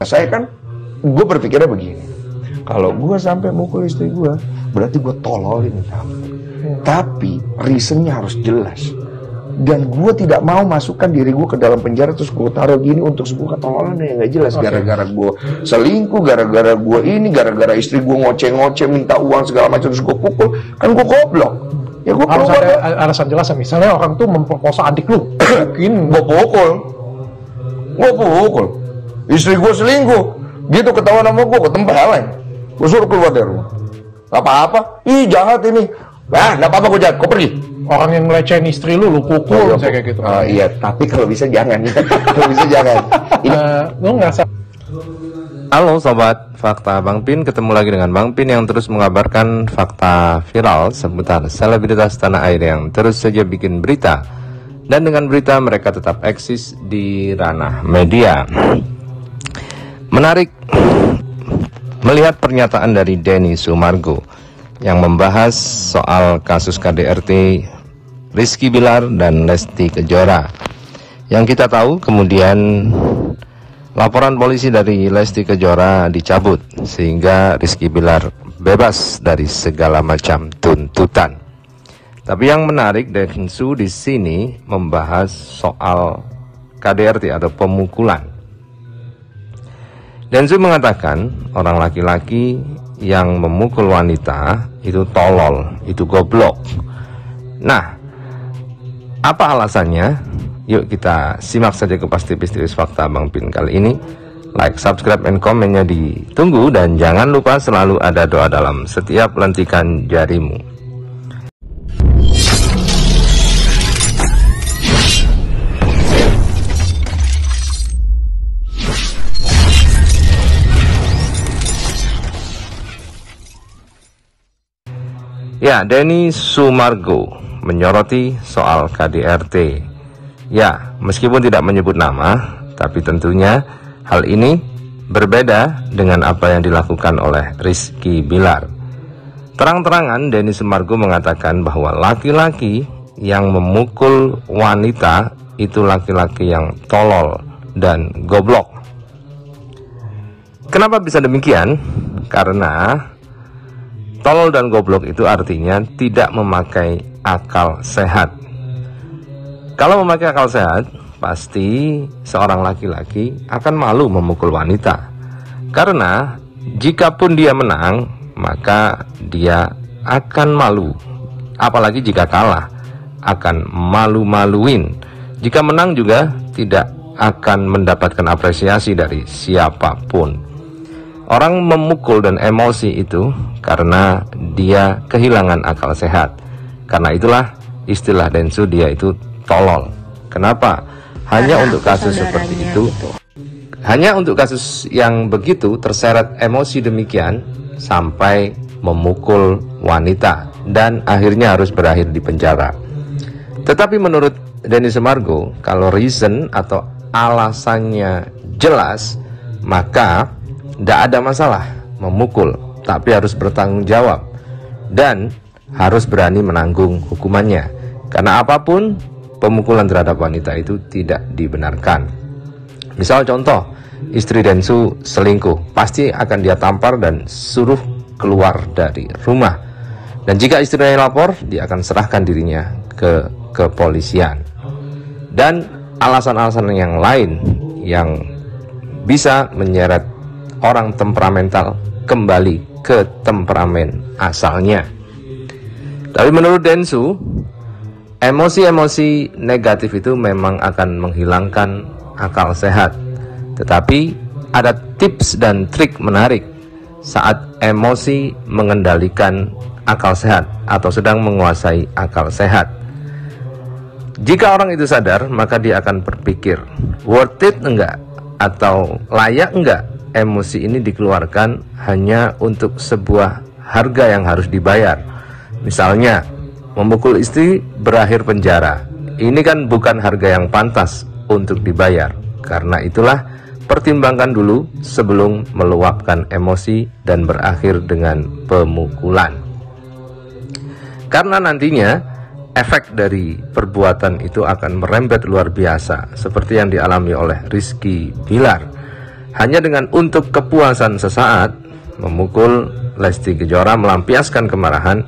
Saya kan, gue berpikirnya begini, kalau gue sampai mukul istri gue, berarti gue tololin kamu. Tapi reasonnya harus jelas. Dan gue tidak mau masukkan diri gue ke dalam penjara terus gue taruh gini untuk sebuah ketololan yang gak jelas. Gara-gara gue selingkuh, gara-gara gue ini, gara-gara istri gue ngoceh-ngoceh minta uang segala macam terus gue pukul, kan gue goblok. Ya gue harus ada alasan jelas. Misalnya orang tuh memperkosa adik lu, mungkin gue pukul, istri gue selingkuh, gitu ketahuan sama gue tempelin, gue suruh keluar dari rumah. Apa-apa, ih jahat ini, nggak apa-apa gue jahat, kau pergi. Orang yang melecehin istri lu pukul, saya kayak gitu. Iya, tapi kalau bisa jangan, kalau bisa jangan. Lu nggak. Halo sobat Fakta Bang Pin, ketemu lagi dengan Bang Pin yang terus mengabarkan fakta viral seputar selebritas tanah air yang terus saja bikin berita. Dan dengan berita mereka tetap eksis di ranah media. Menarik melihat pernyataan dari Denny Sumargo yang membahas soal kasus KDRT Rizky Bilar dan Lesti Kejora. Yang kita tahu kemudian laporan polisi dari Lesti Kejora dicabut sehingga Rizky Bilar bebas dari segala macam tuntutan. Tapi yang menarik Densu di sini membahas soal KDRT atau pemukulan. Densu mengatakan orang laki-laki yang memukul wanita itu tolol, itu goblok. Nah, apa alasannya? Yuk kita simak saja kupas tipis-tipis fakta Bang Pin kali ini. Like, subscribe, and komennya ditunggu. Dan jangan lupa selalu ada doa dalam setiap lentikan jarimu. Ya, Denny Sumargo menyoroti soal KDRT. Ya, meskipun tidak menyebut nama, tapi tentunya hal ini berbeda dengan apa yang dilakukan oleh Rizky Bilar. Terang-terangan Denny Sumargo mengatakan bahwa laki-laki yang memukul wanita itu laki-laki yang tolol dan goblok. Kenapa bisa demikian? Karena tolol dan goblok itu artinya tidak memakai akal sehat. Kalau memakai akal sehat, pasti seorang laki-laki akan malu memukul wanita. Karena jikapun dia menang, maka dia akan malu. Apalagi jika kalah, akan malu-maluin. Jika menang juga tidak akan mendapatkan apresiasi dari siapapun. Orang memukul dan emosi itu karena dia kehilangan akal sehat. Karena itulah istilah Densu dia itu tolol. Kenapa? Hanya untuk kasus seperti itu. Hanya untuk kasus yang begitu terseret emosi demikian sampai memukul wanita dan akhirnya harus berakhir di penjara. Tetapi menurut Denny Sumargo, kalau reason atau alasannya jelas, maka tidak ada masalah memukul, tapi harus bertanggung jawab dan harus berani menanggung hukumannya. Karena apapun, pemukulan terhadap wanita itu tidak dibenarkan. Misal contoh, istri Densu selingkuh, pasti akan dia tampar dan suruh keluar dari rumah. Dan jika istrinya lapor, dia akan serahkan dirinya ke kepolisian. Dan alasan-alasan yang lain yang bisa menyeret orang temperamental kembali ke temperamen asalnya. Tapi menurut Densu, emosi-emosi negatif itu memang akan menghilangkan akal sehat. Tetapi ada tips dan trik menarik saat emosi mengendalikan akal sehat atau sedang menguasai akal sehat. Jika orang itu sadar, maka dia akan berpikir, worth it enggak? Atau layak enggak emosi ini dikeluarkan hanya untuk sebuah harga yang harus dibayar? Misalnya, memukul istri berakhir penjara. Ini kan bukan harga yang pantas untuk dibayar. Karena itulah, pertimbangkan dulu sebelum meluapkan emosi dan berakhir dengan pemukulan. Karena nantinya efek dari perbuatan itu akan merembet luar biasa, seperti yang dialami oleh Rizky Bilar. hanya dengan untuk kepuasan sesaat, memukul Lesti Kejora melampiaskan kemarahan,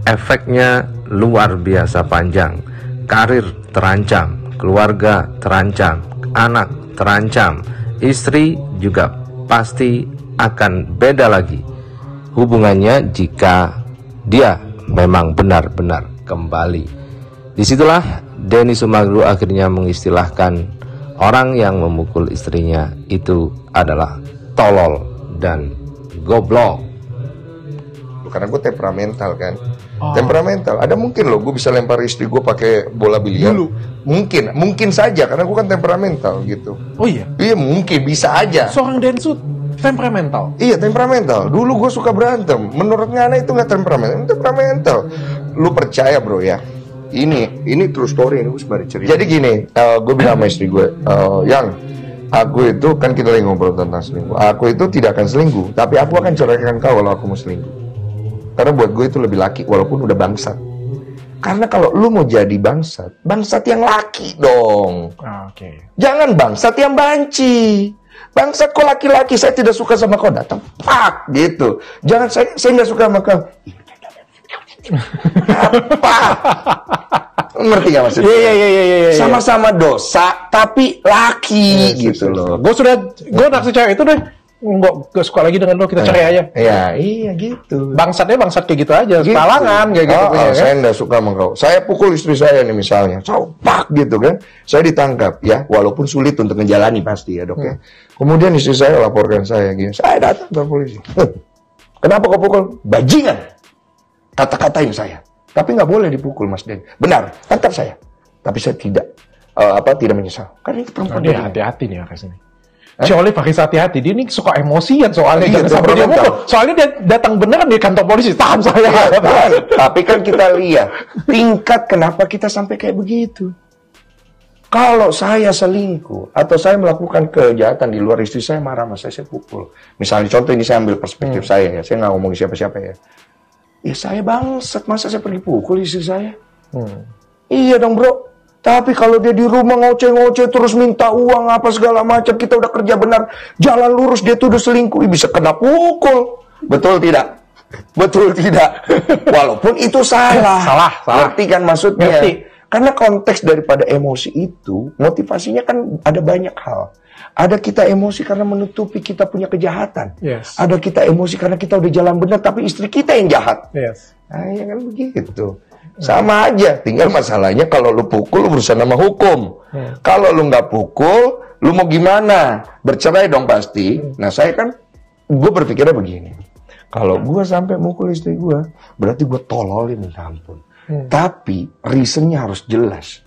efeknya luar biasa panjang. Karir terancam, keluarga terancam, anak terancam, istri juga pasti akan beda lagi hubungannya jika dia memang benar-benar kembali. Disitulah Denny Sumantri akhirnya mengistilahkan orang yang memukul istrinya itu adalah tolol dan goblok. Karena gue temperamental kan. Temperamental. Ada mungkin loh gue bisa lempar istri gue pakai bola biliar. Mungkin saja karena gue kan temperamental gitu. Oh iya? Iya mungkin bisa aja. Seorang Densu temperamental? Iya temperamental. Dulu gue suka berantem. Menurut Ngana itu nggak temperamental. Lu percaya bro ya? Ini true story, ini gue sebagai cerita. Jadi gini, gue bilang sama istri gue, yang aku itu kan kita lagi ngobrol tentang selingkuh. Aku itu tidak akan selingkuh, tapi aku akan ceraikan kau kalau aku mau selingkuh. Karena buat gue itu lebih laki, walaupun udah bangsat. Karena kalau lu mau jadi bangsat yang laki dong. Oke. Jangan bangsat yang banci. Bangsat kok laki-laki, saya tidak suka sama kau, datang pak gitu. Jangan saya nggak suka sama kau. Apa? Ngerti gak maksudnya? Iya. Sama-sama dosa, tapi laki gitu loh. Gue naksir cewek itu deh. Gak suka lagi dengan lo, kita cari aja. Iya gitu. Bangsat kayak gitu aja, palangan kayak gitu. Saya nggak suka sama kau. Saya pukul istri saya nih misalnya, pak gitu kan. Saya ditangkap ya, walaupun sulit untuk menjalani pasti ya dok ya. Kemudian istri saya laporkan saya gini, saya datang ke polisi. Kenapa kau pukul? Bajingan. Kata-katain saya. Tapi nggak boleh dipukul Mas Den. Benar, tangkap saya. Tapi saya tidak menyesal. Karena itu perempuan. Dia hati-hati nih Ares ini. Si Oli pakai hati-hati, dia ini suka emosian soalnya. Jangan sampai dia mukul. Soalnya dia datang beneran di kantor polisi, tahan saya. Tapi kan kita lihat tingkat kenapa kita sampai kayak begitu. Kalau saya selingkuh atau saya melakukan kejahatan di luar istri saya marah sama saya pukul. Misalnya contoh ini saya ambil perspektif saya ya, saya nggak ngomongin siapa-siapa ya. Ya saya bangsat, masa saya pergi pukul istri saya? Iya dong bro. Tapi kalau dia di rumah ngoceh-ngoceh terus minta uang apa segala macam, kita udah kerja benar, jalan lurus dia tuh udah selingkuh, bisa kena pukul. Betul tidak? Betul tidak? Walaupun itu salah. Salah. Ngerti kan maksudnya? Ngerti. Karena konteks daripada emosi itu, motivasinya kan ada banyak hal. Ada kita emosi karena menutupi kita punya kejahatan. Yes. Ada kita emosi karena kita udah jalan benar, tapi istri kita yang jahat. Yes. Nah, ya kan begitu. Sama aja, tinggal masalahnya kalau lu pukul, lu berurusan sama hukum. Kalau lu nggak pukul, lu mau gimana? Bercerai dong pasti. Nah saya kan, gue berpikirnya begini. Kalau gue sampai mukul istri gue, berarti gue tololin, minta ampun. Tapi reasonnya harus jelas.